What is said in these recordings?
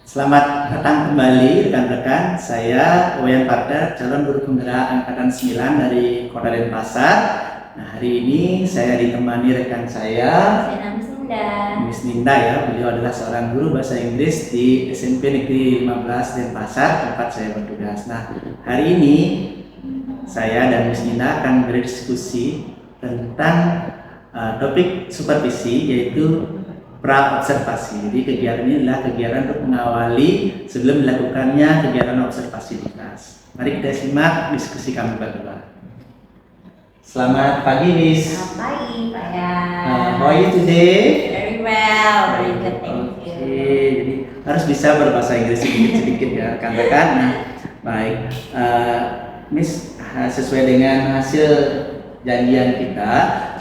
Selamat datang kembali rekan-rekan. Saya Wayan Parda, calon guru penggerak angkatan 9 dari Kota Denpasar. Nah, hari ini saya ditemani rekan saya, Miss Ninda. Miss Ninda ya. Beliau adalah seorang guru bahasa Inggris di SMP Negeri 15 Denpasar, tempat saya bertugas. Nah, hari ini saya dan Miss Ninda akan berdiskusi tentang topik supervisi, yaitu pra-observasi. Jadi kegiatan ini adalah kegiatan untuk mengawali sebelum dilakukannya kegiatan observasi di kelas. Mari kita simak diskusi kami berdua. Selamat pagi, Miss. Selamat pagi, Pak ya. How are you today? Very well, very good, thank you. Oke, jadi harus bisa berbahasa Inggris sedikit-sedikit ya, rekan-rekan. Nah, baik, Miss, sesuai dengan hasil janjian kita,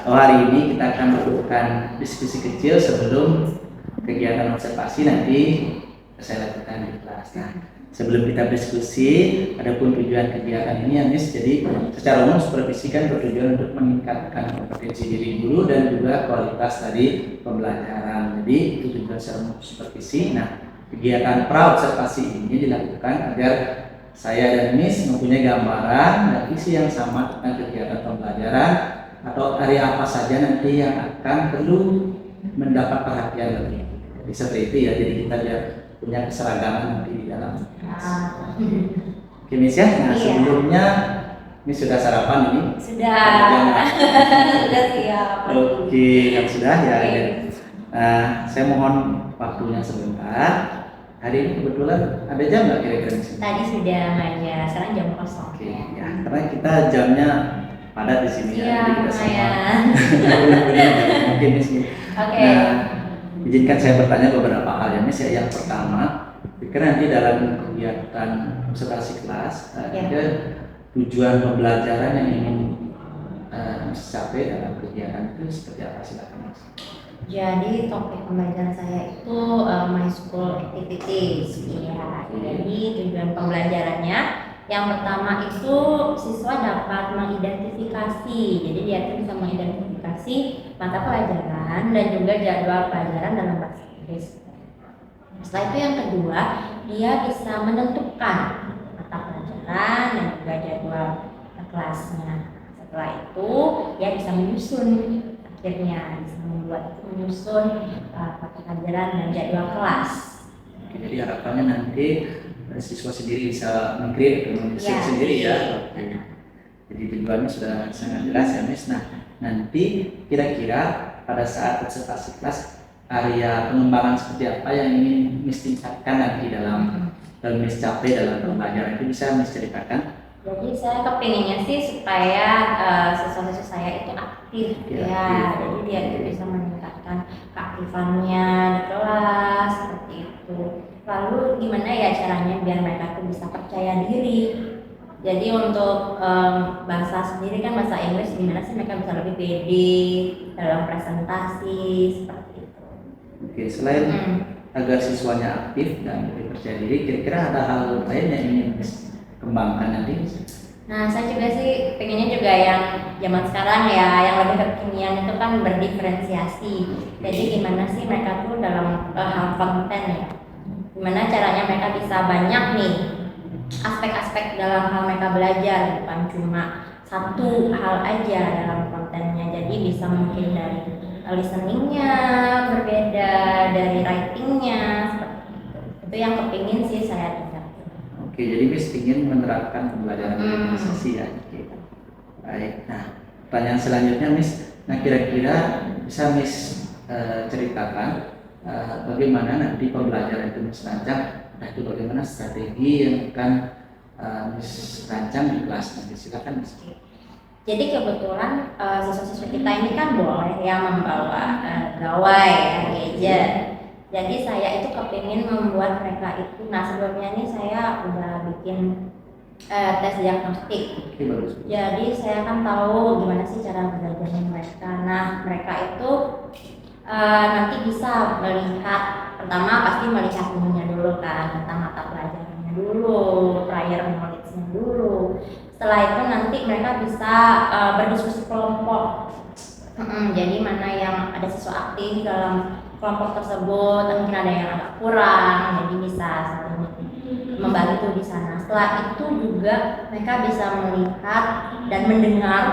hari ini kita akan melakukan diskusi kecil sebelum kegiatan observasi nanti saya lakukan di kelas. Nah, sebelum kita diskusi, adapun tujuan kegiatan ini ya Miss, jadi secara umum supervisi kan bertujuan untuk meningkatkan kompetensi diri guru dan juga kualitas dari pembelajaran. Jadi itu tujuan secara umum supervisi. Nah, kegiatan pra-observasi ini dilakukan agar saya dan Miss mempunyai gambaran dan visi yang sama tentang kegiatan pembelajaran atau area apa saja nanti yang akan perlu mendapat perhatian lebih. Jadi seperti itu ya, jadi kita biar punya keseragaman nanti di dalam kelas. Oke Miss ya, nah sebelumnya Miss sudah sarapan ini? Sudah. Sudah siap. Oke, yang sudah ya. Saya mohon waktunya sebentar. Hari ini kebetulan ada jam nggak kira-kira Miss? Tadi sudah aja, sekarang jam kosong. Oke, ya karena kita jamnya padat di sini ya. Jadi kita sama. Mungkin Miss. Oke. Nah, izinkan saya bertanya beberapa hal ya Miss. Yang pertama, pikir nanti dalam kegiatan observasi kelas ada tujuan pembelajaran yang ingin capai dalam kegiatan itu seperti apa, silakan Mas. Jadi topik pembelajaran saya itu my school activities. Ya, jadi tujuan pembelajarannya yang pertama itu siswa dapat mengidentifikasi. Jadi dia itu bisa mengidentifikasi mata pelajaran dan juga jadwal pelajaran dalam bahasa Inggris. Setelah itu yang kedua, dia bisa menentukan mata pelajaran dan juga jadwal kelasnya. Setelah itu dia bisa menyusun, akhirnya bisa menyusun mata pelajaran dan jadwal kelas. Jadi harapannya nanti siswa sendiri bisa meng-create atau menyusun sendiri ya. Oke. Jadi tujuannya sudah sangat jelas ya Miss. Nah, nanti kira-kira pada saat observasi kelas area pengembangan seperti apa yang ingin Miss tingkatkan nanti dalam Miss capai dalam pembelajaran itu, bisa Miss ceritakan? Jadi saya kepinginnya sih supaya siswa-siswa saya itu aktif ya. Jadi dia itu bisa meningkatkan keaktifannya di kelas seperti itu. Lalu gimana ya caranya biar mereka tuh bisa percaya diri? Jadi untuk bahasa sendiri kan bahasa Inggris, gimana sih mereka bisa lebih pede dalam presentasi seperti itu. Oke, selain agar siswanya aktif dan lebih percaya diri, kira-kira ada hal lain yang ingin kembangkan nanti? Nah, saya juga sih pengennya juga yang zaman sekarang ya, yang lebih kekinian itu kan berdiferensiasi. Jadi gimana sih mereka tuh dalam hal konten ya? Gimana caranya mereka bisa banyak nih aspek-aspek dalam hal mereka belajar, bukan cuma satu hal aja dalam kontennya. Jadi bisa mungkin dari listeningnya berbeda, dari writingnya seperti itu. Itu yang kepingin sih saya tinggal. Oke, jadi Miss ingin menerapkan pembelajaran organisasi ya. Oke. Baik. Nah, pertanyaan selanjutnya Miss, nah kira-kira bisa Miss ceritakan bagaimana nanti pembelajaran itu Miss rancang, itu bagaimana strategi yang akan Miss rancang di kelas nanti, silakan Miss. Jadi kebetulan siswa-siswa kita ini kan boleh ya membawa gawai ya, gadget. Jadi saya itu kepingin membuat mereka itu, nah sebelumnya ini saya udah bikin tes diagnostik. Jadi saya kan tahu gimana sih cara belajarnya mereka. Nah mereka itu nanti bisa melihat, pertama pasti melihat ilmunya dulu kan, tentang mata pelajarannya dulu, prior knowledge-nya dulu. Setelah itu nanti mereka bisa berdiskusi kelompok. Jadi mana yang ada siswa aktif dalam kelompok tersebut mungkin ada yang agak kurang, jadi bisa saling membantu di sana. Setelah itu juga mereka bisa melihat dan mendengar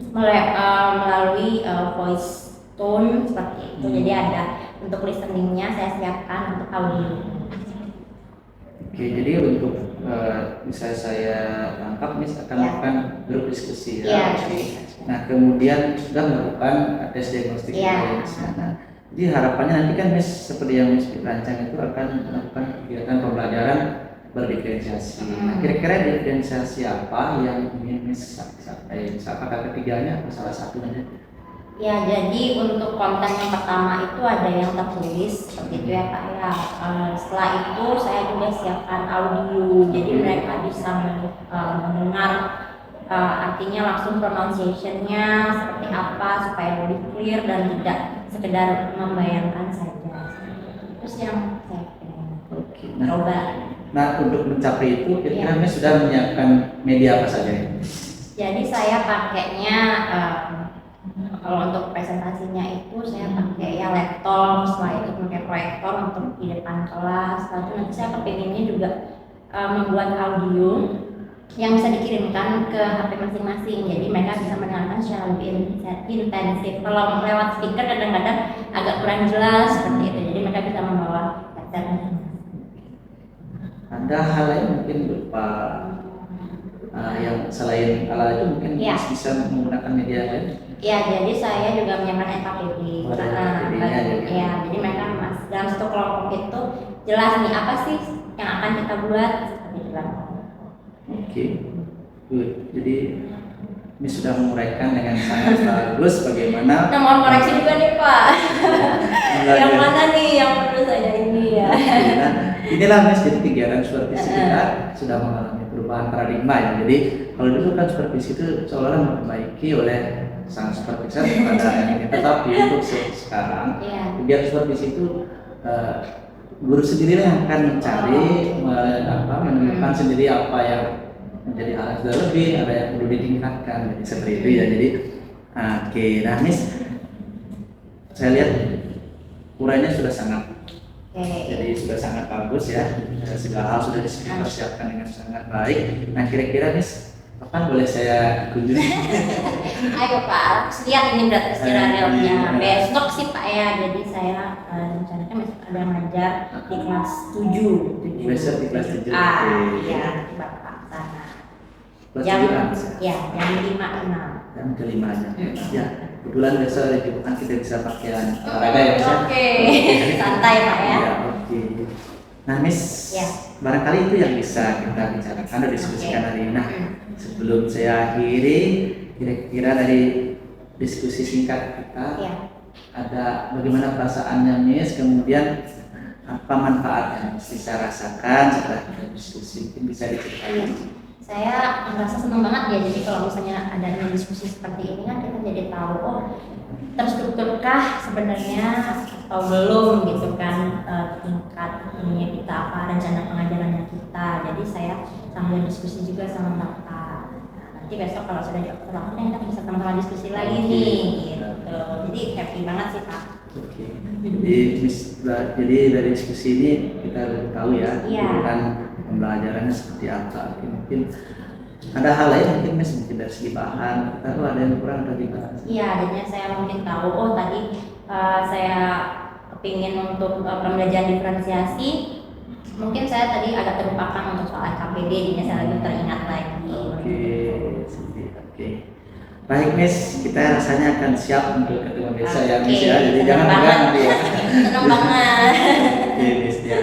melalui voice tone seperti itu. Jadi ada untuk listeningnya saya siapkan untuk audio. Oke, jadi untuk bisa saya tangkap Miss akan melakukan grup diskusi ya. Nah, kemudian sudah melakukan tes diagnostik di sana. Jadi harapannya nanti kan Miss seperti yang Miss rancang itu akan melakukan kegiatan pembelajaran berdiferensiasi. Nah, kira-kira diferensiasi apa yang ingin Miss sampaikan? Apakah ketiganya atau salah satu saja? Ya, jadi untuk konten yang pertama itu ada yang tertulis seperti itu ya Pak ya. Setelah itu saya juga siapkan audio, jadi mereka bisa mendengar artinya langsung pronunciation-nya seperti apa supaya lebih clear dan tidak sekedar membayangkan saja. Terus yang saya coba. Nah, untuk mencapai itu kira-kira Miss sudah menyiapkan media apa saja? Jadi saya pakainya kalau untuk presentasinya itu saya pakai ya laptop, setelah itu pakai proyektor untuk di depan kelas. Lalu nanti saya kepinginnya juga membuat audio yang bisa dikirimkan ke HP masing-masing. Jadi mereka bisa mendengarkan secara lebih intensif. Kalau lewat speaker kadang-kadang agak kurang jelas seperti itu. Jadi mereka bisa membawa headset. Ada hal lain mungkin berupa yang selain alat itu mungkin bisa menggunakan media lain? Ya, jadi saya juga menyiapkan NKPD. Ya, jadi mereka dalam satu kelompok itu jelas nih apa sih yang akan kita buat seperti itu. Oke, good. Jadi ini sudah menguraikan dengan sangat bagus bagaimana. Nah, mohon koreksi juga nih Pak. Yang mana nih yang perlu saya ini ya? Inilah Miss, jadi kegiatan supervisi kita sudah mengalami perubahan paradigma ya. Jadi kalau dulu kan supervisi itu seolah-olah memperbaiki oleh sang supervisor kepada ini, tetapi untuk sekarang kegiatan supervisi itu guru sendiri yang akan mencari menemukan sendiri apa yang menjadi hal yang sudah lebih, ada yang perlu ditingkatkan, jadi seperti itu ya. Jadi oke, nah Miss, saya lihat urainya sudah sangat jadi sudah sangat bagus ya, segala hal sudah dipersiapkan dengan sangat baik. Nah, kira-kira Miss, kapan boleh saya kunjungi? Ayo Pak, lihat ini berat realnya. Besok sih Pak ya, jadi saya rencananya besok ada ngajar di kelas 7. Besok di kelas 7. Iya, Bapak sana. Jam 5.6. Jam ke-5 aja. Ya, kebetulan besok hari Jumat kita bisa pakaian olahraga ya Miss. Oke, santai Pak ya. Oke. Nah Miss, barangkali itu yang bisa kita bicarakan dan diskusikan hari ini. Nah, sebelum saya akhiri, kira-kira dari diskusi singkat kita, ada bagaimana perasaannya Miss, kemudian apa manfaat yang bisa rasakan setelah kita diskusi, mungkin bisa diceritakan. Saya merasa senang banget ya, jadi kalau misalnya ada diskusi seperti ini kan kita jadi tahu terstrukturkah sebenarnya atau belum gitu kan tingkat ininya kita, apa rencana pengajarannya kita. Jadi saya sambil diskusi juga sama Bapak. Nanti besok kalau sudah jawab pertanyaan kita bisa sama-sama diskusi lagi nih gitu. Jadi happy banget sih Pak. Oke. Jadi dari diskusi ini kita tahu ya kan pembelajarannya seperti apa. Mungkin ada hal lain mungkin dari segi bahan kita tuh ada yang kurang atau gimana? Iya, jadinya saya mungkin tahu tadi saya kepingin untuk pembelajaran diferensiasi, mungkin saya tadi agak terlupakan untuk soal KPD, jadi saya lebih teringat lagi. Oke. Baik Miss, kita rasanya akan siap untuk ketemu besok ya Miss ya. Jadi jangan nanti ya. Senang banget. Oke Miss ya.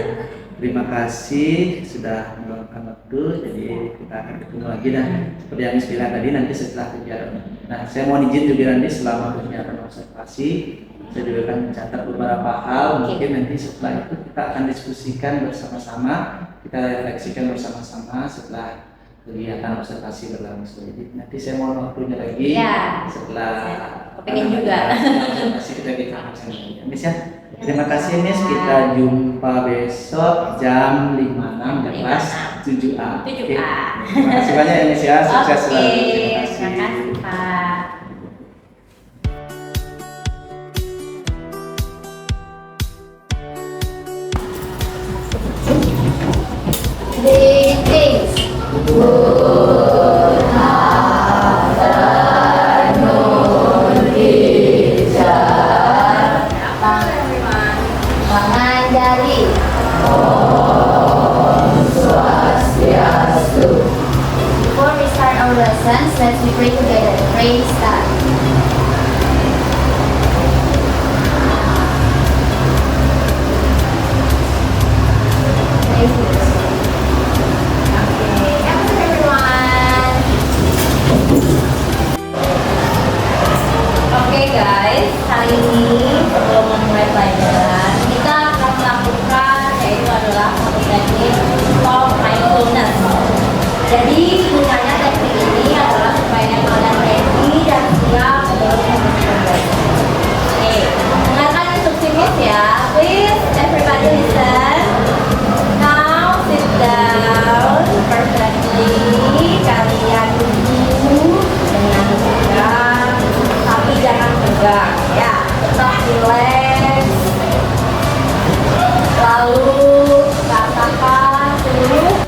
Terima kasih sudah meluangkan waktu. Jadi kita akan ketemu lagi dan seperti yang Miss bilang tadi nanti setelah kegiatan. Nah, saya mohon izin juga nanti selama kegiatan observasi saya juga akan mencatat beberapa hal. Mungkin nanti setelah itu kita akan diskusikan bersama-sama, kita refleksikan bersama-sama setelah kegiatan observasi berlangsung. Jadi nanti saya mohon waktunya lagi setelah kepingin juga observasi kita Miss ya. Terima kasih Miss, kita jumpa besok jam 5.6 di kelas 7A. Terima kasih banyak ya Miss ya, sukses selalu. Terima kasih Pak. Mengajari. Before we start our lessons, let's we pray together. Praise God. Praise God. Okay, episode everyone. Oke guys, hari ini sebelum memulai pelajaran kita akan melakukan yaitu adalah satu teknik of mindfulness. Jadi gunanya teknik ini adalah supaya kalian ready dan siap sebelum memulai. Oke, dengarkan instruksi Miss ya. Please everybody listen. Now sit down perfectly. Kalian duduk dengan tegak, tapi jangan tegak ya. Tetap relax. Lalu katakan dulu.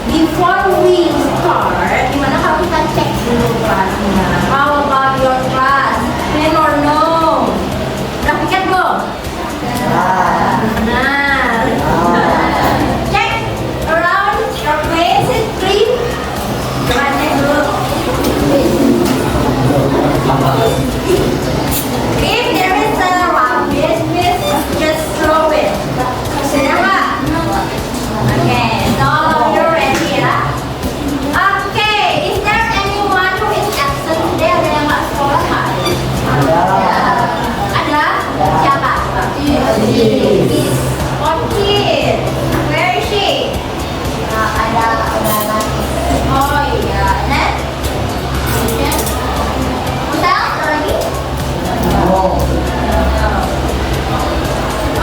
Before we start, gimana kalau kita cek dulu kelasnya? How about your class? Yes or no? Udah piket belum? Benar. Check around your place, is clean. Coba cek dulu. If there is a rubbish, just throw it. Sudah nggak? Okay, so you ready ya? Okay, is there anyone who is absent today? Ada yang nggak sekolah nggak? Ada? Siapa? Miss Orchid. Where is she? Ada lagi. Oh iya, Net? Hotel? Ada lagi?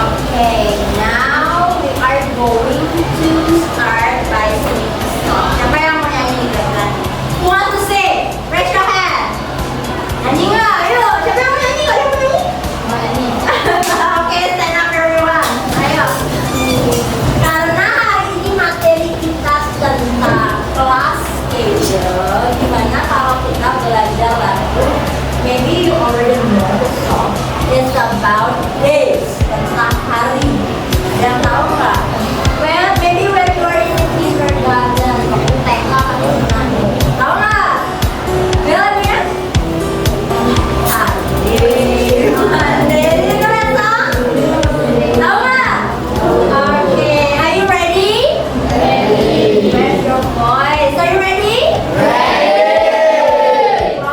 Okay, now we are going to start by singing a song. Siapa yang mau nyanyi kan? Who wants to sing? Raise your hand. Nyanyi nggak? Ayo, siapa yang mau nyanyi? Nggak ada yang mau nyanyi? Mau nyanyi. Okay, stand up everyone. Ayo. Karena hari ini materi kita tentang kelas schedule. Gimana kalau kita belajar lagu? Maybe you already know the song. It's about days, tentang hari. Ada yang tahu nggak? Well, maybe when you are in kindergarten, waktu TK kamu pernah tahu nggak? Bilang ya? Hari Monday, you know that song? Tahu nggak? Okay, are you ready? Ready. Where's your voice? Are you ready? Ready. 1,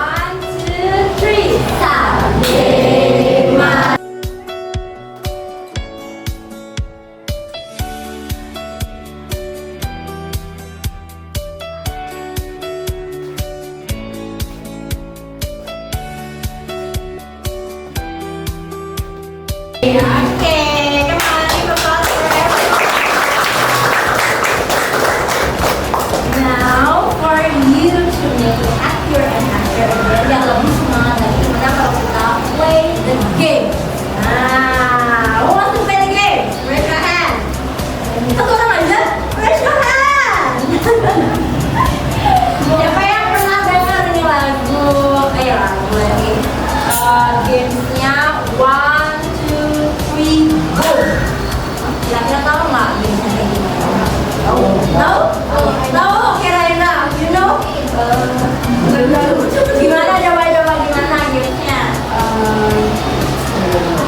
2, 3, Sunday, Monday. Okay, come on, give applause for everyone. Now, for you to make it happier and happier again, yang lebih semangat lagi, gimana kalau kita play the game? Nah, who wants to play the game? Raise your hand. Satu orang aja. Raise your hand. Siapa yang pernah dengar ini lagu? Lagu lagi. Gamesnya One, Two, Three, Go. Kira-kira tahu nggak gamesnya kayak gimana? Tahu? Tahu? Oke Raina, you know? Gimana coba gimana gamesnya?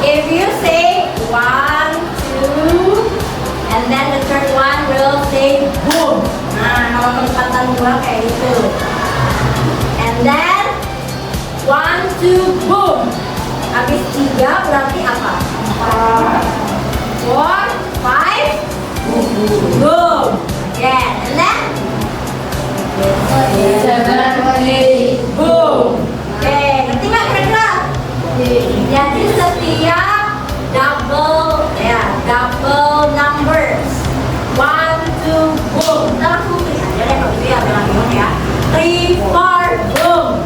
If you say one, two, and then the third one will say boom. Nah, kalau kecepatan gua kayak gitu. And then one, two, boom. Habis 3 berarti apa? 4, 5, boom. Again, and then 7, 8, boom. Oke, ngerti nggak kira-kira? Jadi setiap double numbers 1, 2, boom. Kita langsung tulis aja deh kalau gitu ya, bilang bingung ya. 3, 4, boom.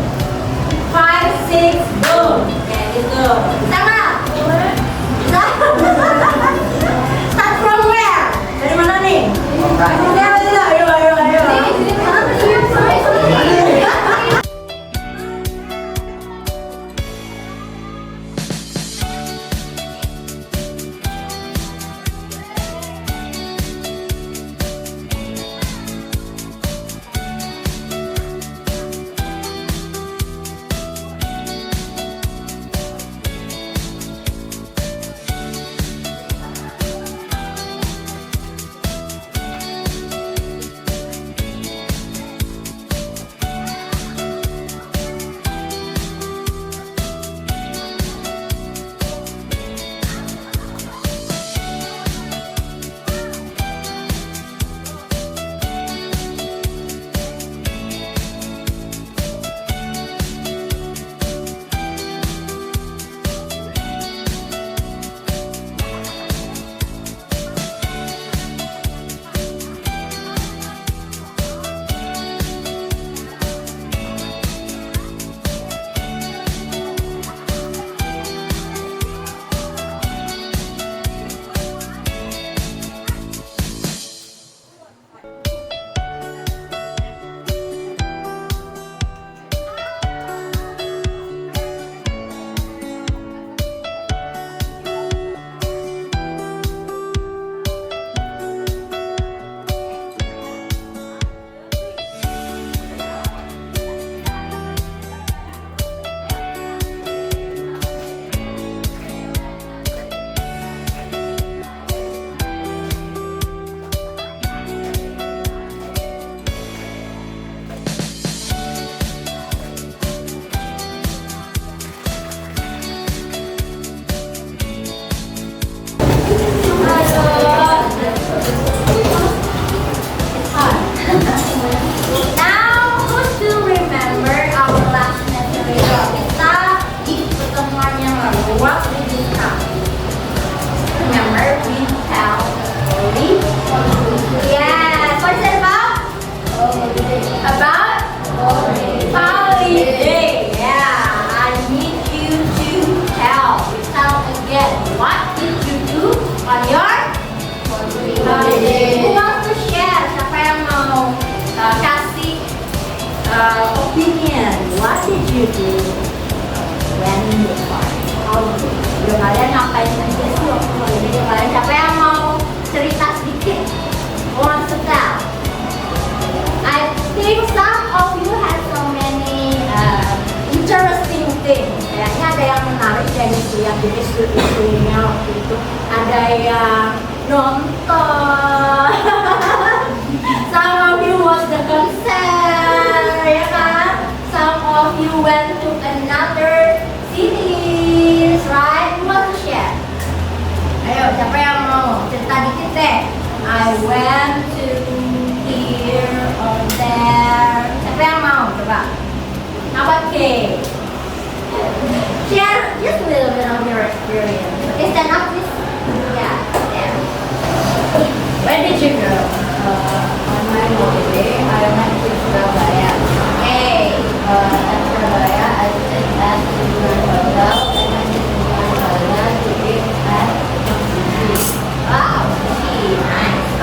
5, 6, boom. Kayak gitu. Bisa nggak? Bisa? Start from where? Dari mana nih? Ayo. opinion. What did you do when you party? Udah kalian ngapain aja sih waktu holiday? Kalian siapa yang mau cerita sedikit? Want to tell? I think some of you have so many interesting things. Kayaknya ada yang menarik dari setiap jadi isu-isunya waktu itu. Ada yang nonton. Some of you watch the concert, ya kan? Some of you went to another cities, right? You want to share? Ayo, siapa yang mau cerita dikit deh? I went to here or there. Siapa yang mau? Coba. How about Kay? Share just a little bit of your experience. Okay, stand up, please. Yeah, there. Where did you go? On my holiday, I went to Surabaya. Hey, At Surabaya, I stayed at the hotel, and I did my hotel to eat at wow, see, nice.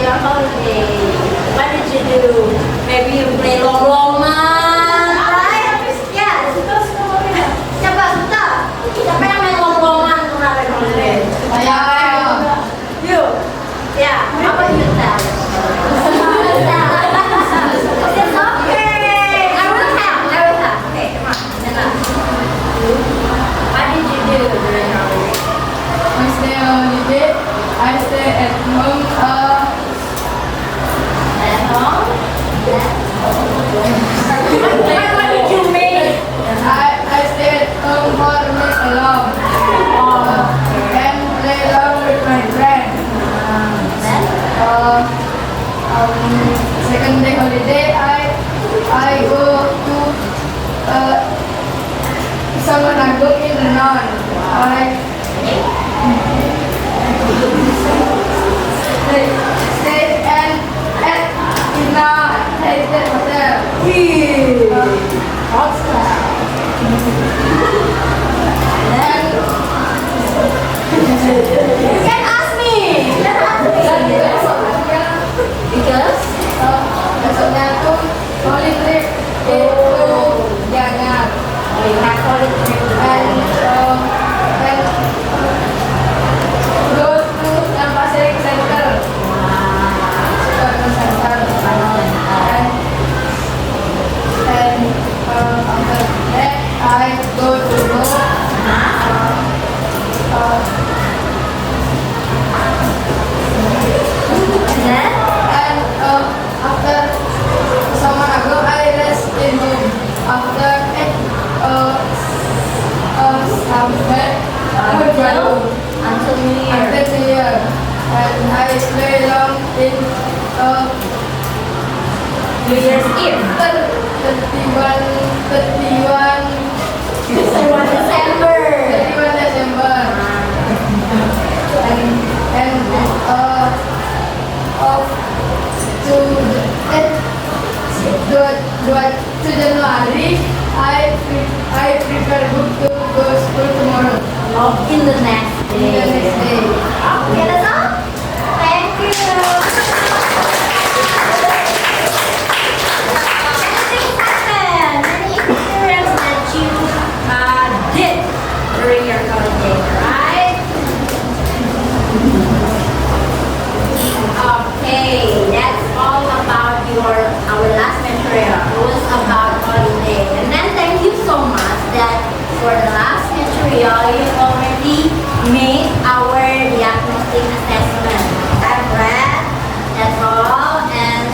your holiday? What did you do? Maybe you play long-longan, right? Yes. Siapa suka? Siapa yang main long-longan kemarin holiday? You. Yeah. Apa you tell? It's okay. I will tell. Okay, come on. What did you do during holiday? I stay holiday. I stay at home. At home? What did you make? I stay at home for make alone. And play along with my friend. Then? Second day holiday, I go to Samanago in Renon. I stay at Ina Heritage Hotel. And You can ask me. Because? besoknya tuh holy trip itu Gianyar. We have holiday. And go to Pasir Center. Super Center. And after that I go to And then? and after Samanago I rest in home. After somewhere Until New Year. after the year, and I play along in New Year's Eve. 31 December. December, and of to January I prepare book to go school tomorrow. Oh, in the next In the day. next day. Okay, that's all. Thank you. Anything happened? Any experience that you did during your holiday, right? Okay, that's all about our last material. It was about holiday. And then thank you so much that for the last material you already made our diagnostic assessment. I've read, that's all, and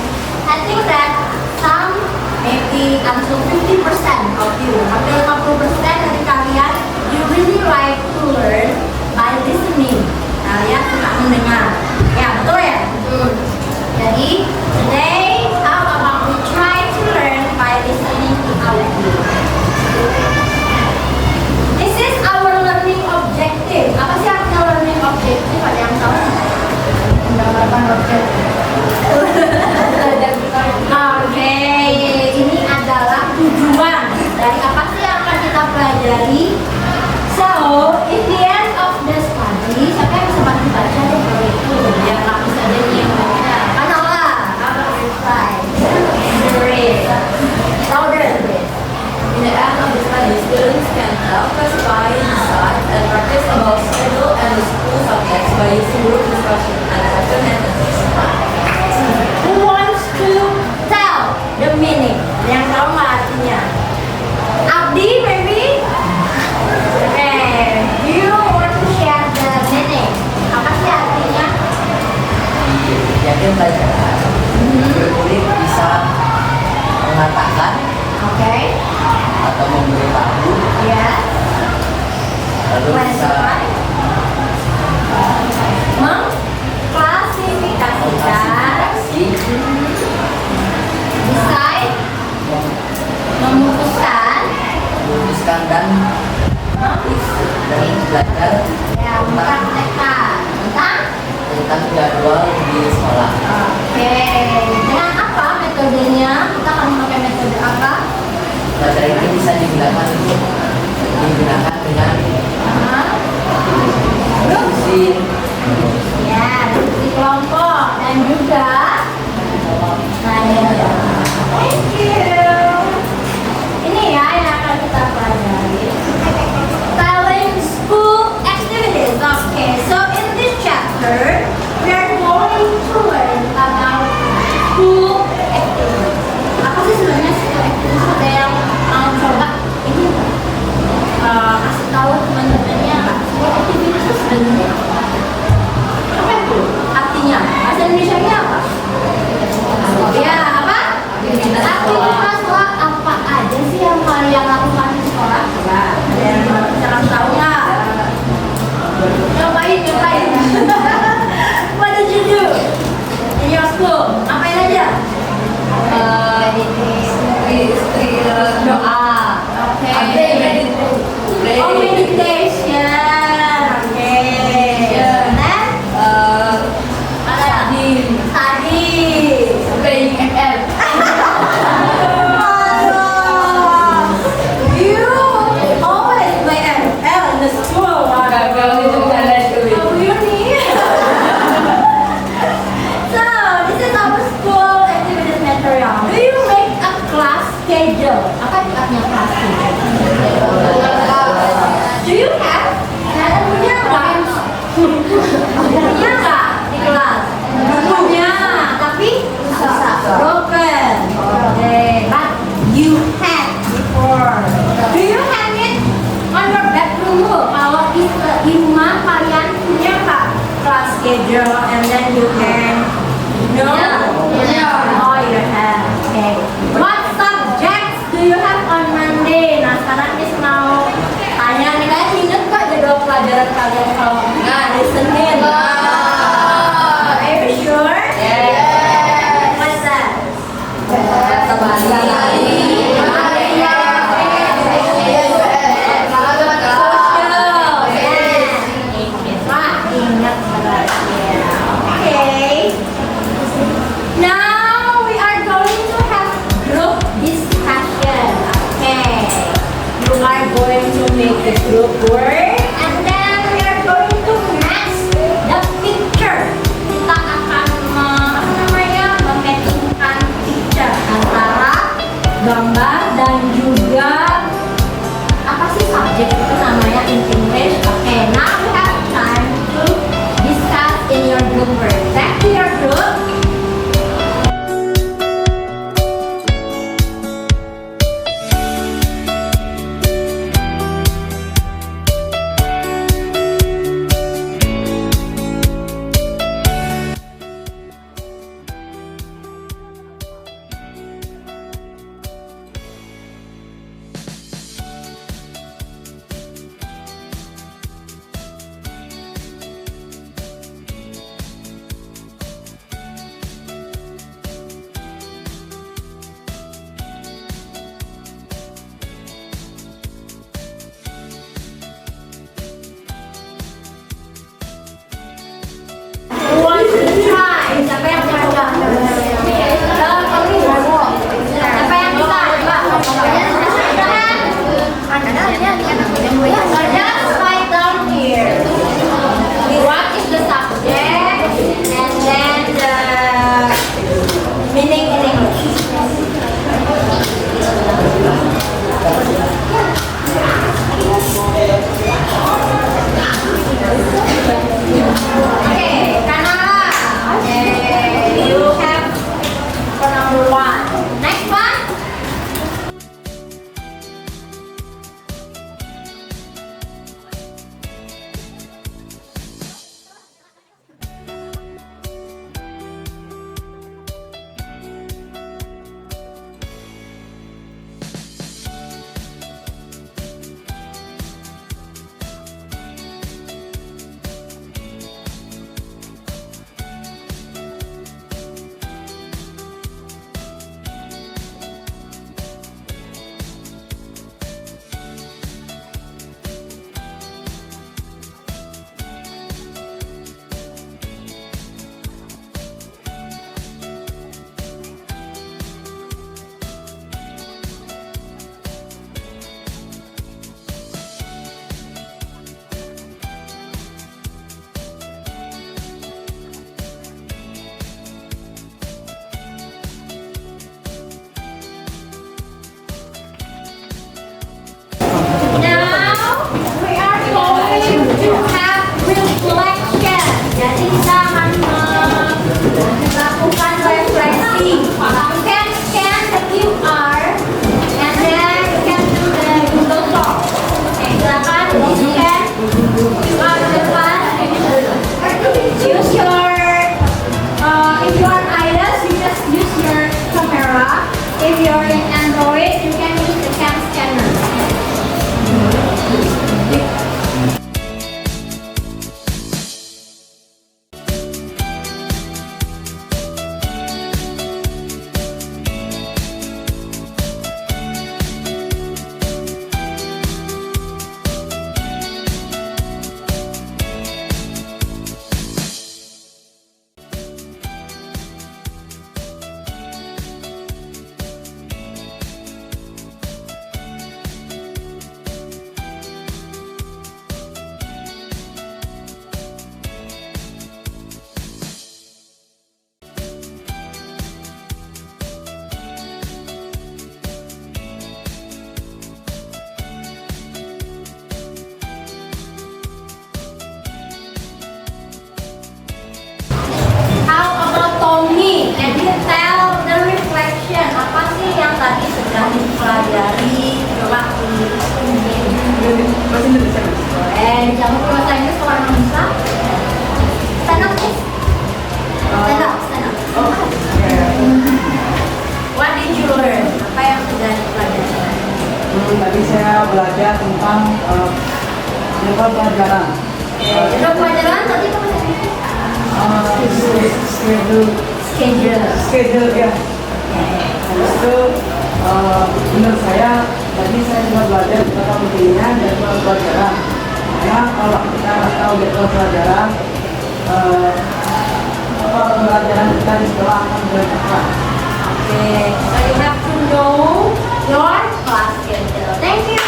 I think that some maybe until 50% of you, hampir 50% dari kalian, you really like to learn by listening. Kalian suka mendengar. Ya, betul ya? Good. Jadi, today, how about we try to learn by listening to audio? This is our learning objective. Apa sih artinya learning objective? Ada yang tahu? Pendapatan objek. Oke, ini adalah tujuan dari apa sih yang akan kita pelajari. So, in the end of the study, siapa yang bisa bantu baca deh kalau itu? Biar nggak bisa jadi yang baca. Kanala, apa reply? Great. Louder, please. In the end of the study, students can help classify, decide, and practice about schedule and the school subjects by using group discussion and question methods. Who wants to tell the meaning? Yang tahu nggak artinya? Abdi, maybe? Okay, you want to share the meaning? Apa sih artinya? Jadi pelajaran berkulit bisa mengatakan Oke, atau memberitahu, ya. lalu bisa Mengklasifikasikan, mengklasifikasi, decide, memutuskan, menuliskan dan belajar ya, mempraktekkan tentang jadwal di sekolah. Oke, dengan apa metodenya? Kita akan memakai metode apa? Pelajaran ini bisa digunakan dengan Grup, diskusi, ya, diskusi kelompok dan juga If you're in Android, you can use the cam scanner. How about Tommy? Can you tell the reflection? Apa sih yang tadi sudah dipelajari? Coba Bahasa Indonesia. boleh dijawab ke bahasa Inggris kalau memang bisa. Stand up, please. Stand up, stand up. What did you learn? Apa yang sudah dipelajari? Tadi saya belajar tentang jadwal pelajaran. Jadwal pelajaran tadi apa bahasa Inggris? Schedule. Schedule ya. Habis itu menurut saya tadi saya juga belajar tentang pentingnya jadwal pelajaran. Karena kalau kita nggak tahu jadwal pelajaran, pembelajaran kita di sekolah akan berantakan. Okay, so you have to know your class schedule. Thank you.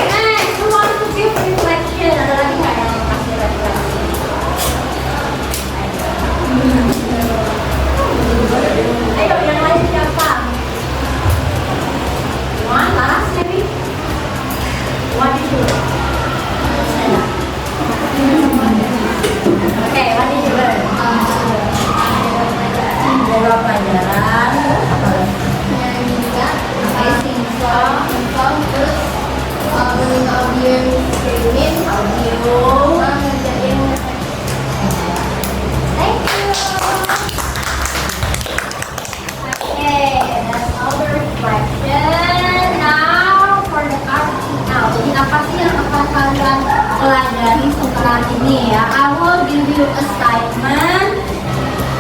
Next, who wants to give reflection? Ada lagi nggak yang mau kasih refleksi? Ayo, yang lain siapa? One, last maybe? What did you learn? Okay, what did you learn? Jadwal pelajaran. Thank you. Okay, that's all the reflection. Now for the acting out. Jadi apa sih yang akan kalian pelajari setelah ini ya? I will give you assignment.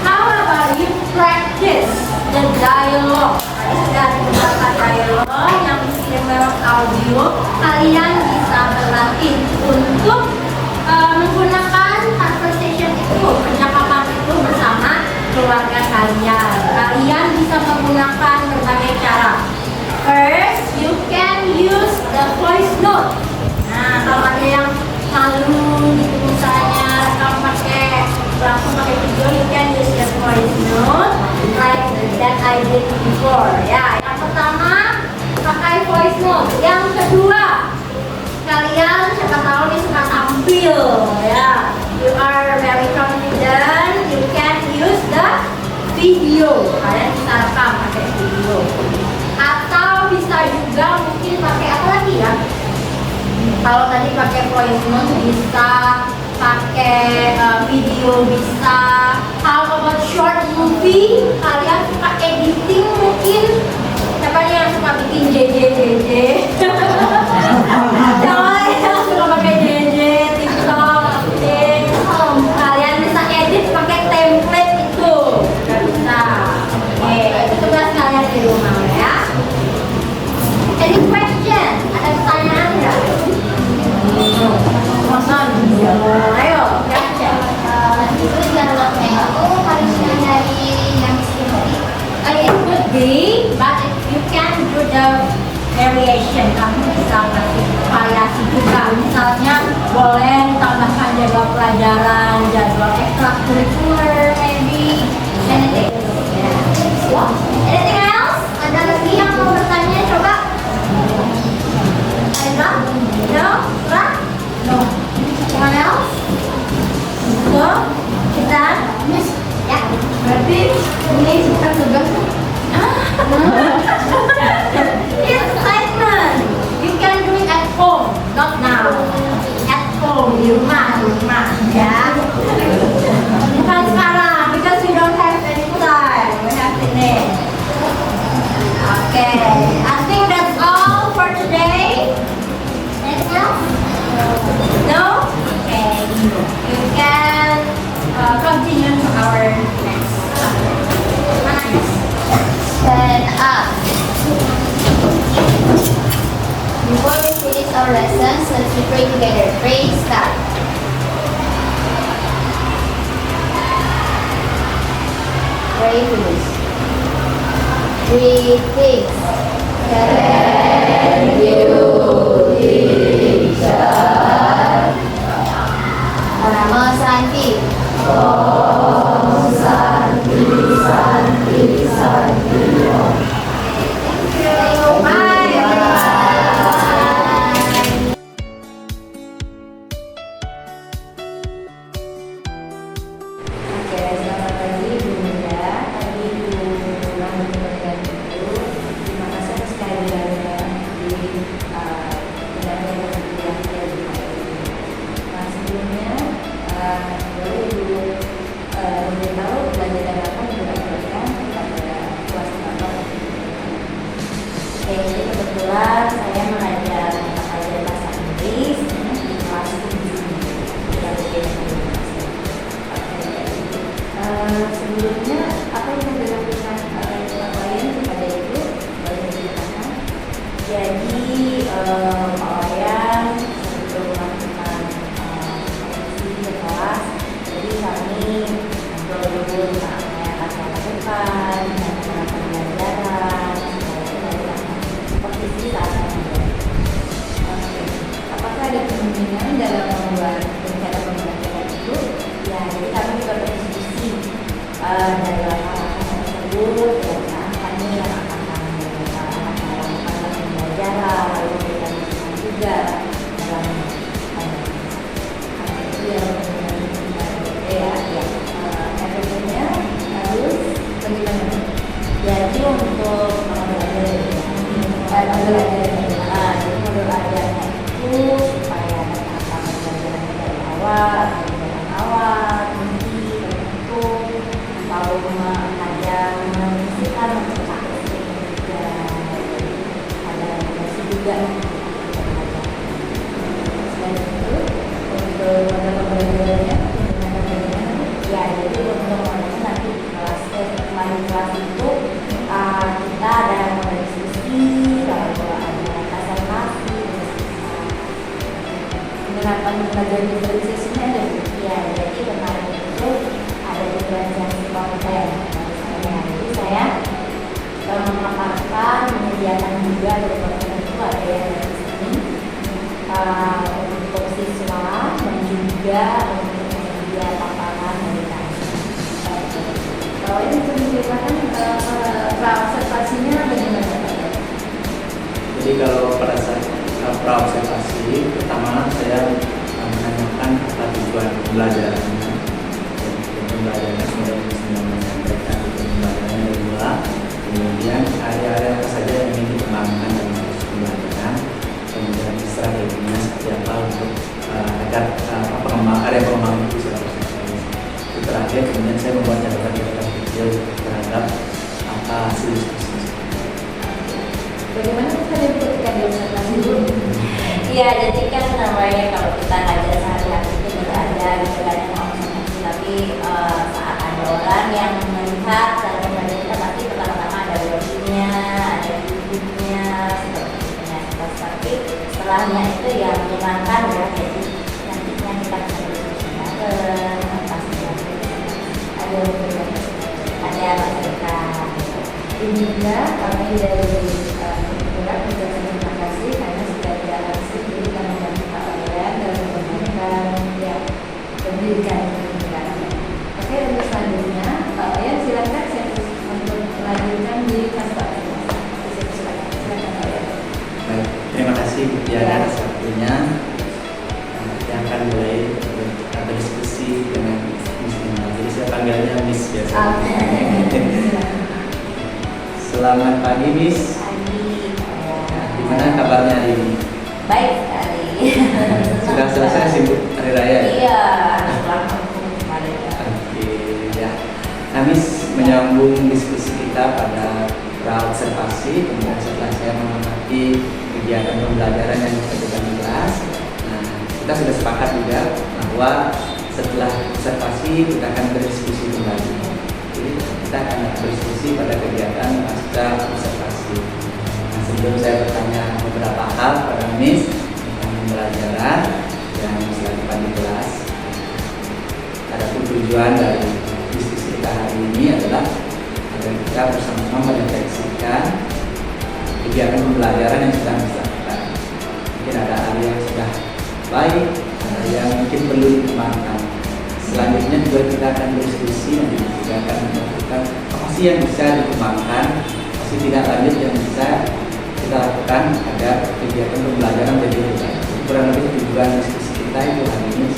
How about you practice the dialogue? Tadi sudah ada dialog yang isi lewat audio. Kalian bisa berlatih untuk menggunakan conversation itu, percakapan itu bersama keluarga kalian. Kalian bisa menggunakan berbagai cara. First, you can use the voice note. Nah, kalau ada yang malu gitu misalnya, kamu langsung pakai video, you can use the voice note like that I did before. Ya, yang pertama pakai voice note. Yang kedua, kalian siapa tahu nih suka tampil ya. You are very confident, you can use the video. Kalian bisa rekam pakai video. Atau bisa juga mungkin pakai apa lagi ya? Kalau tadi pakai voice note bisa, pakai video bisa. How about short movie? Kalian suka editing mungkin? Siapa nih yang suka bikin JJ? Jangan yang suka pakai JJ, TikTok, editing. Kalian bisa edit pakai template itu. Gak bisa. Oke, itu tugas kalian di rumah ya. Any question? Ada pertanyaan nggak? Kosong. Ayo, baca. Itu dialognya itu harusnya dari yang sendiri. It could be, but you can do the variation. Kamu bisa kasih variasi juga. Misalnya boleh ditambahkan jadwal pelajaran, jadwal ekstrakurikuler, maybe anything. Anything else? Ada lagi yang mau bertanya? Coba. Ada? No? Right? No. Anyone else? So, kita miss. Ya. Berarti ini bukan tugas. It's assignment. You can do it at home, not now. At home, di rumah ya. Bukan sekarang, because we don't have any time. our lessons. Let's be pray together. Pray, start. Pray, please. Three things. Thank you, teacher. Nama Santi. Om Santi, Santi, Santi. Thank you. Bye. Oke, selamat pagi Bu Bunda. Tadi Bu ulang memberikan itu. Terima kasih atas kehadirannya di pendampingan yang dari Nah, sebelumnya boleh Ibu memberitahu pelajaran apa yang Ibu ajarkan kepada kelas berapa? Oke, jadi kebetulan saya mengajar mata pelajaran bahasa Inggris di kelas 7. Sebelumnya apa yang sudah dilakukan Pak Wayan kepada Ibu boleh diceritakan? Jadi Pak Wayan sebelum melakukan seleksi di kelas, jadi kami ngobrol dulu tentang apa yang akan saya lakukan dan melakukan pembelajaran posisi saat saya mengajar. Oke, apakah ada kemungkinan dalam membuat rencana pembelajaran itu? Ya, jadi kami juga berdiskusi dari langkah-langkah tersebut dan apa nih yang akan kami lakukan dalam pembelajaran, lalu kita bisa juga dalam itu yang efeknya harus bagaimana? Jadi untuk belajarnya itu supaya apa pembelajarannya dari awal tahu mengajar mengisikan mencetak juga ada rekomendasi juga selain itu untuk pada pembelajarannya ya jadi untuk nanti kelas itu kita ada diskusi lalu ada presentasi menerapkan pembelajaran diferensiasinya ada ya jadi kemarin itu ada diferensiasi konten. Jadi saya memaparkan menyediakan juga dari konten itu ada yang dari sini untuk siswa dan juga untuk media paparan dari kami. Kalau ini bisa diceritakan observasinya bagaimana? Jadi kalau pada saat praobservasi, pertama saya menanyakan apa tujuan pembelajarannya. Pembelajarannya sudah menyampaikan pembelajarannya kedua, kemudian area-area apa saja yang ingin dikembangkan dalam proses pembelajaran, kemudian strateginya seperti apa untuk agar area pengembangan itu bisa tercapai. Terakhir, kemudian saya membuat catatan kecil terhadap apa hasil diskusi. Bagaimana kita diberikan di observasi dulu? Iya, jadi kan namanya kalau kita ngajar sehari-hari itu tidak ada istilahnya observasi, tapi saat ada orang yang melihat cara pembelajaran kita pasti pertama-tama ada webnya, ada YouTube-nya, seperti itu. Tapi setelahnya itu ya menyenangkan ya, jadi nantinya kita bisa berdiskusi bareng, pasti ada mereka. Ini juga kami dari Kurang mengucapkan terima kasih karena sudah tidak langsung jadi kami membantu Pak Wayan dalam mengembangkan pendidikan. Oke, untuk selanjutnya Pak Wayan silakan saya untuk melanjutkan di kelas Pak. Silakan Pak Wayan. Baik, terima kasih Bu Tiara atas waktunya. Yang akan mulai berdiskusi dengan Miss Nina. Jadi saya panggilnya Miss biasa. Selamat pagi Miss. Gimana kabarnya hari ini? Baik sekali. Sudah selesai sibuk hari raya ya? Iya, selamat kemarin ya. Oke ya. Nah Miss, menyambung diskusi kita pada praobservasi, kemudian setelah saya mengamati kegiatan pembelajaran yang dilakukan di kelas, nah kita sudah sepakat juga bahwa setelah observasi kita akan berdiskusi kembali. Jadi kita akan berdiskusi pada kegiatan pasca observasi. Sebelum saya bertanya beberapa hal pada Miss, pembelajaran yang dilakukan di kelas. Adapun tujuan dari diskusi kita hari ini adalah agar kita bersama-sama merefleksikan kegiatan pembelajaran yang sedang dilakukan. Mungkin ada hal yang sudah baik, ada yang mungkin perlu dikembangkan. Selanjutnya juga kita akan berdiskusi dan juga akan menentukan apa sih yang bisa dikembangkan, apa sih tidak lanjut yang bisa kita lakukan agar kegiatan pembelajaran menjadi lebih baik. Kurang lebih tujuan diskusi kita itu hari ini.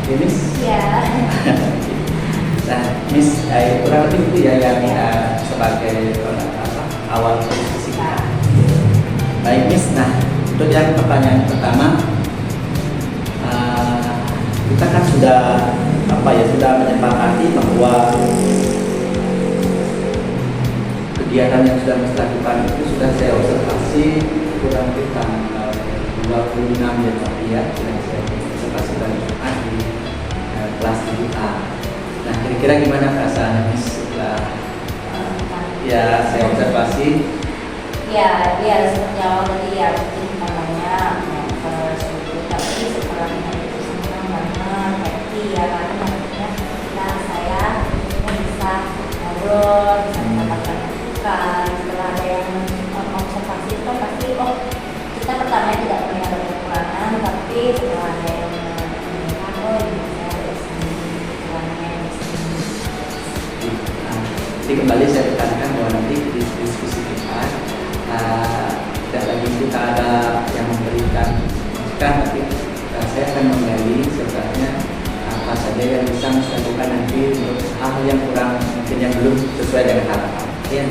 Oke, Miss? Ya. Nah, Miss, kurang lebih itu ya yang sebagai awal diskusi kita. Baik, Miss. Nah, untuk yang pertanyaan pertama, kita kan sudah sudah menyepakati bahwa kegiatan yang sudah kita lakukan itu sudah saya observasi kurang lebih tanggal 26 Januari ya, sudah saya observasi dari Jumat di kelas 7A. Nah, kira-kira gimana perasaan Miss setelah ya saya observasi? Ya, seperti awal tadi ya, mungkin namanya sedikit, tapi setelahnya itu senang banget, happy ya, karena akhirnya saya bisa ngobrol, bisa mendapatkan masukan. Setelah ada yang observasi itu pasti kita pertama tidak punya ada kekurangan, tapi setelah ada yang mengingat ini saya ada sini kekurangannya di sini. Jadi kembali saya tekankan bahwa nanti di diskusi kita tidak lagi kita ada yang memberikan masukan, tapi saya akan menggali sebenarnya apa saja yang bisa dilakukan nanti untuk hal yang kurang mungkin yang belum sesuai dengan harapan. Oke,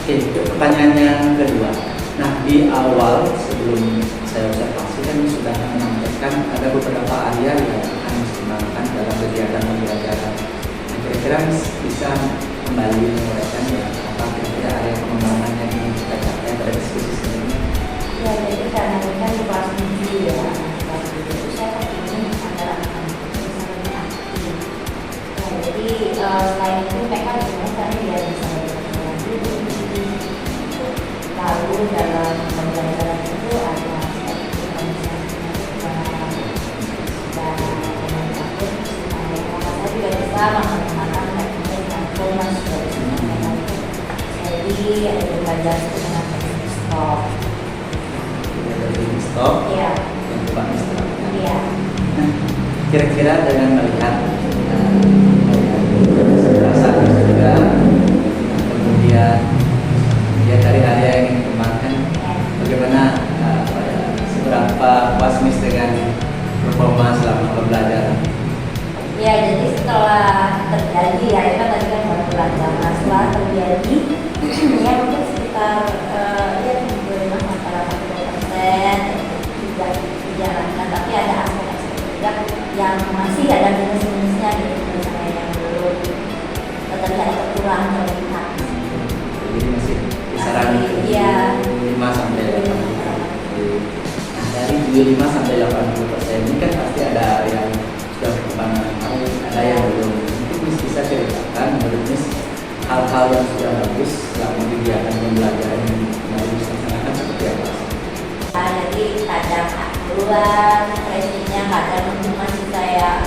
Oke, untuk pertanyaan yang kedua. Nah, di awal sebelum saya observasi kan sudah menyampaikan ada beberapa area yang akan dikembangkan dalam kegiatan pembelajaran. Nah, kira-kira bisa kembali menguraikan ya apa kira-kira area pengembangan yang ingin kita capai pada diskusi sebelumnya? Ya, jadi karena ini kan di kelas 7 ya, kelas 7 itu saya ingin agar anak-anak itu bisa lebih aktif. Nah, jadi selain itu mereka sebenarnya kan biar bisa lalu dalam pembelajaran itu ada seperti dan takut saya juga bisa menggunakan teknik yang formas dari semuanya. Jadi ada belajar dengan teknik stop. Dari stop Iya. yang coba diserahkan. Iya. Nah, kira-kira dengan melihat rasa juga, kemudian ya dari area yang ingin dikembangkan, bagaimana seberapa puas Miss dengan performa selama pembelajaran? Ya, jadi setelah terjadi ya, itu kan tadi kan baru belajar. Nah, setelah terjadi ya mungkin sekitar ya 75-80% juga dijalankan, tapi ada aspek-aspek juga yang masih ada minus-minusnya gitu, misalnya yang belum terlihat kekurangan terlihat. Jadi masih kisaran Iya. 75 sampai 80%. Nah, dari 75 sampai 80% ini kan pasti ada yang sudah berkembang, ada yang belum. Mungkin Miss bisa ceritakan menurut Miss hal-hal yang sudah bagus selama kegiatan pembelajaran yang baru dilaksanakan seperti apa? Nah, jadi kadang keluar presinya, kadang mungkin masih saya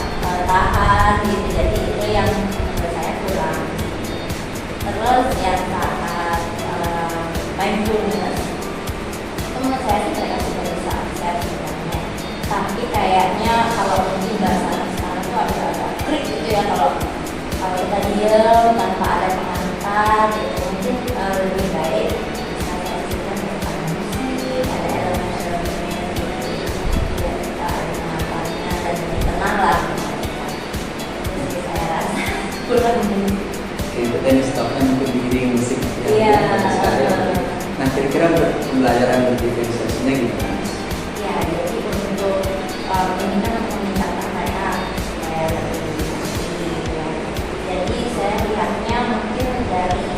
tahan gitu, jadi itu yang menurut saya kurang. Terus yang saat mindfulness itu menurut saya sih mereka sudah bisa akses sebenarnya, tapi kayaknya kalau mungkin bahasa sekarang tuh agak klik gitu ya, kalau kita diem tanpa ada pengantar gitu, mungkin lebih baik bisa saya kasihkan ada musik, ada elemen-elemen gitu, ya kita ada pengantarnya dan lebih tenang lah. Jadi saya rasa kurang Oke, itu tadi stopnya mungkin diiring musik. Iya. Nah, kira-kira pembelajaran berdifferensiasinya gimana? Ya, jadi untuk ini kan untuk meningkatkan mereka supaya lebih aktif ya. Jadi saya lihatnya mungkin dari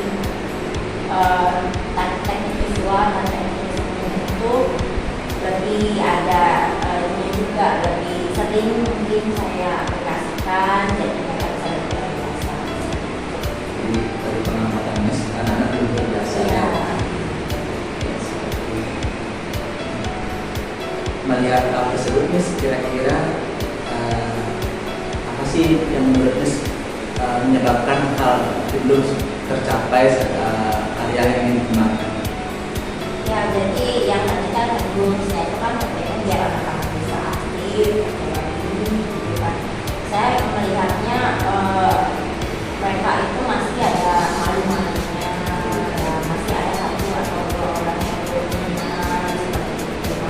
melihat hal tersebut Miss, kira-kira apa sih yang menurut Miss menyebabkan hal itu belum tercapai karya yang ingin dikembangkan? Ya, jadi yang tadi kan sebelum saya itu kan pengen biar anak-anak bisa aktif, gitu kan. Saya melihatnya mereka itu masih ada malu-malunya, ya, masih ada satu atau dua orang yang berminat seperti itu.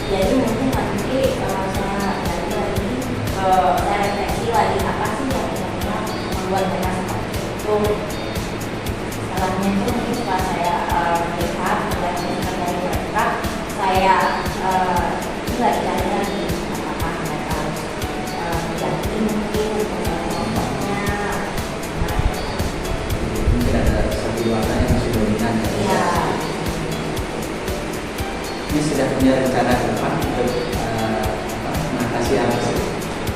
Jadi mungkin nanti saya lagi saya refleksi lagi apa sih yang kira-kira membuat mereka seperti itu. Salahnya itu mungkin setelah saya melihat dan mendengar dari mereka, saya nggak cari lagi apakah mereka harus menjadi mungkin kelompoknya. Mungkin ada satu warna yang masih dominan ya. Iya. Ini sudah punya rencana ke depan untuk mengatasi hal tersebut?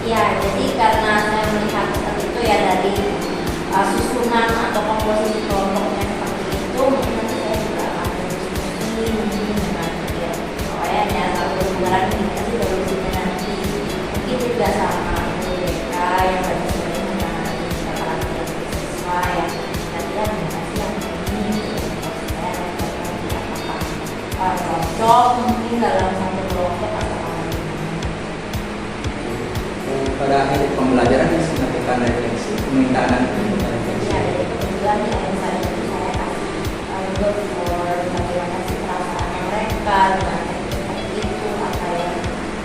Ya, jadi karena saya melihat seperti itu ya dari susunan atau komposisi kelompoknya seperti itu, mungkin nanti saya juga akan berdiskusi mungkin dengan dia. Supaya ya kalau berjalan ini sih solusinya nanti mungkin juga sama mereka yang berdiskusi dengan para siswa ya. Nanti yang sih yang ini saya apakah cocok mungkin dalam satu kelompok atau Pada akhir pembelajaran yang melakukan refleksi, permintaan refleksi. ya, dari kebetulan ya misalnya saya kasih good for bagaimana sih perasaannya mereka dengan seperti itu, apa yang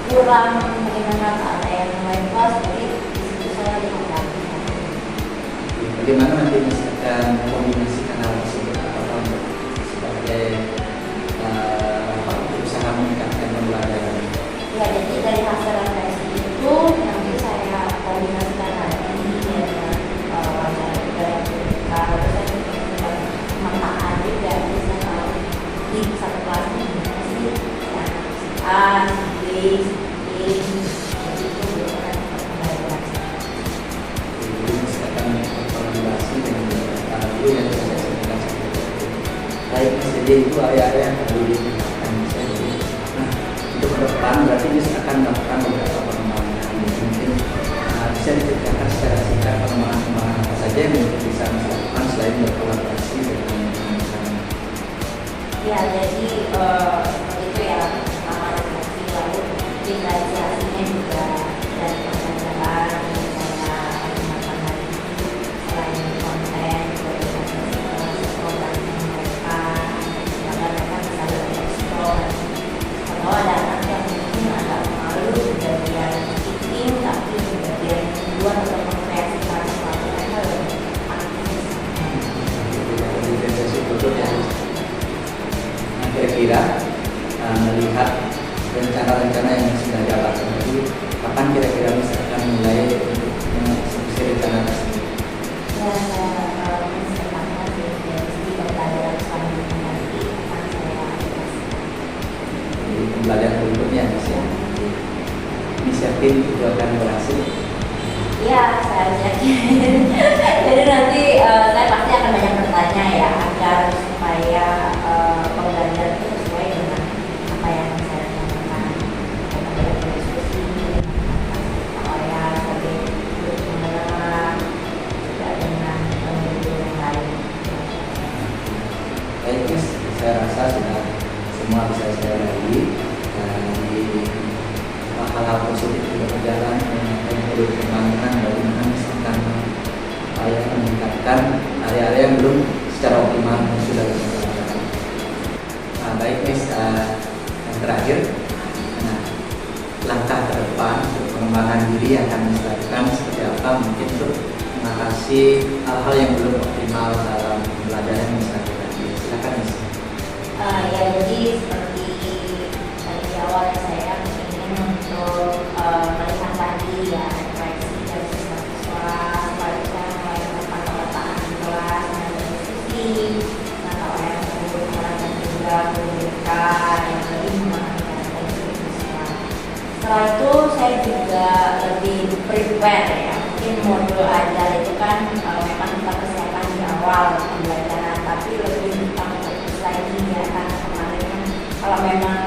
kurang bagaimana, ada yang mereka seperti itu saya lihat lagi. Bagaimana nanti misalkan kombinasikan hal tersebut apakah untuk sebagai berusaha meningkatkan pembelajaran? Ya, jadi dari hasil refleksi itu nanti saya kombinasikan lagi dengan wawancara juga yang mereka, terus saya juga pemetaan juga bisa kalau di satu kelas ini gimana sih ya si A, si B, si C, jadi itu berdasarkan pembelajaran. Jadi misalkan kolaborasi dengan beberapa guru yang bisa saya sebutkan seperti itu. Baik, jadi itu area-area yang perlu ditingkatkan misalnya. Nah, untuk ke depan berarti bisa akan melakukan beberapa pengembangan. Mungkin bisa diceritakan secara singkat pengembangan apa saja yang mungkin bisa dilakukan selain berkolaborasi dengan misalnya. Ya, jadi itu ya pertama refleksi, lalu visualisasinya juga dari pembelajaran yang saya gunakan lagi selain konten dari program mereka, agar mereka bisa lebih eksplor. Kalau ada anak yang mungkin agak malu di bagian speaking, tapi di bagian luar atau mengkreasikan sesuatu mereka lebih aktif. Jadi realisasi betul ya. Nah, kira-kira melihat rencana-rencana yang sudah jalan tadi, kapan kira-kira misalkan mulai untuk mengeksekusi rencana tersebut? Ya, saya misalnya dari pembelajaran selanjutnya nanti akan saya aplikasikan. Di pembelajaran berikutnya bisa disiapin itu akan berhasil. Iya, saya yakin. Jadi nanti saya pasti akan banyak bertanya ya agar supaya pembelajaran itu sesuai dengan apa yang saya lakukan. Karena banyak berdiskusi dengan saya sebagai guru penggerak juga dengan guru yang lain. Baik, Miss, saya rasa sudah semua bisa saya lagi di hal-hal positif juga berjalan yang perlu dikembangkan bagaimana misalkan upaya meningkatkan area-area yang belum secara optimal sudah dilakukan. Nah, baik Miss, yang terakhir, nah, langkah ke depan untuk pengembangan diri yang akan dilakukan seperti apa mungkin untuk mengatasi hal-hal yang belum optimal dalam pembelajaran yang misalkan tadi. Silakan Miss. Ya, jadi seperti tadi awal saya ingin untuk melihat lagi ya refleksi dari siswa-siswa, lalu saya mulai melakukan pemetaan di kelas dan berdiskusi. Nah, kalau yang perlu saran juga mereka yang lebih memahami dari siswa. Setelah itu saya juga lebih prepare ya. Mungkin modul ajar itu kan memang kita persiapan di awal pembelajaran, tapi lebih kita fokus lagi ya karena kemarin kan kalau memang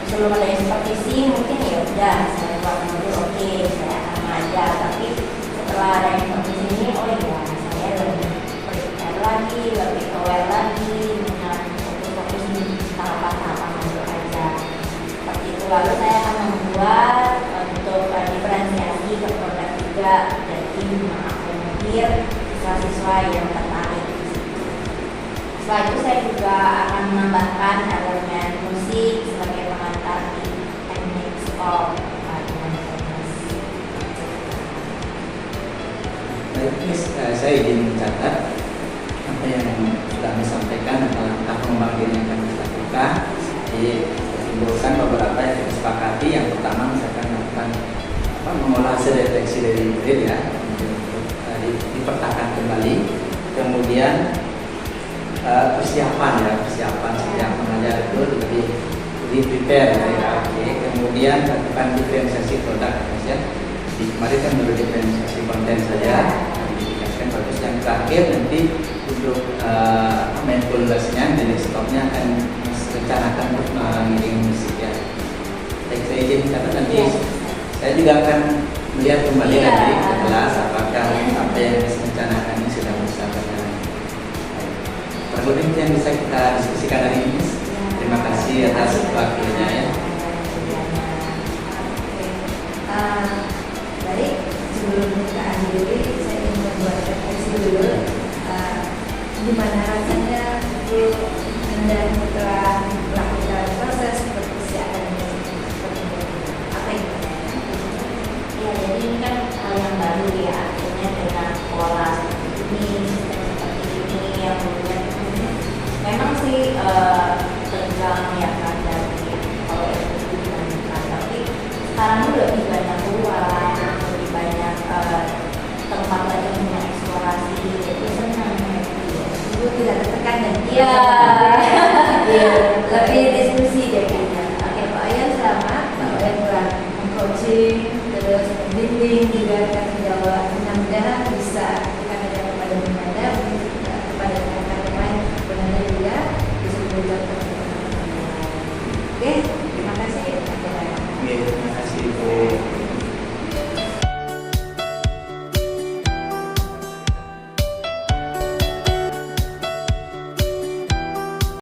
sebelum ada seperti sih mungkin udah saya buat modul, oke saya akan mengajar. Tapi setelah ada informasi ini, oh iya saya lebih prepare lagi, lebih aware lagi dengan fokus-fokus di tahapan-tahapan modul aja. Seperti itu, lalu saya akan membuat untuk diferensiasi ke produk juga, jadi mengakomodir siswa-siswa yang tertarik. Setelah itu saya juga akan menambahkan elemen musik sebagai pengantar di teknik sekolah. Baik, Miss, saya izin mencatat apa yang sudah disampaikan tentang langkah pengembangan diri yang akan kita lakukan. Jadi simpulkan beberapa yang kita sepakati. Yang pertama misalkan melakukan mengolah hasil deteksi dari murid ya, untuk dipetakan kembali. Kemudian persiapan setiap mengajar itu lebih prepare ya. Oke. Kemudian lakukan diferensiasi produk ya. Di kemarin kan baru diferensiasi konten saja, dikasihkan bagus. Yang terakhir nanti untuk mindful lesson-nya dari stopnya akan rencanakan untuk mengiring musik ya. Baik, saya izin karena nanti saya juga akan melihat kembali nanti ke kelas apakah apa yang direncanakan ini sudah bisa berjalan. Perlu yang bisa kita diskusikan hari ini. Terima kasih atas waktunya ya. Baik, sebelum kita akhiri, saya ingin membuat refleksi dulu. Gimana rasanya Bu dan setelah melakukan proses persiapan ini? Apa yang Ya, jadi ini kan hal yang baru ya.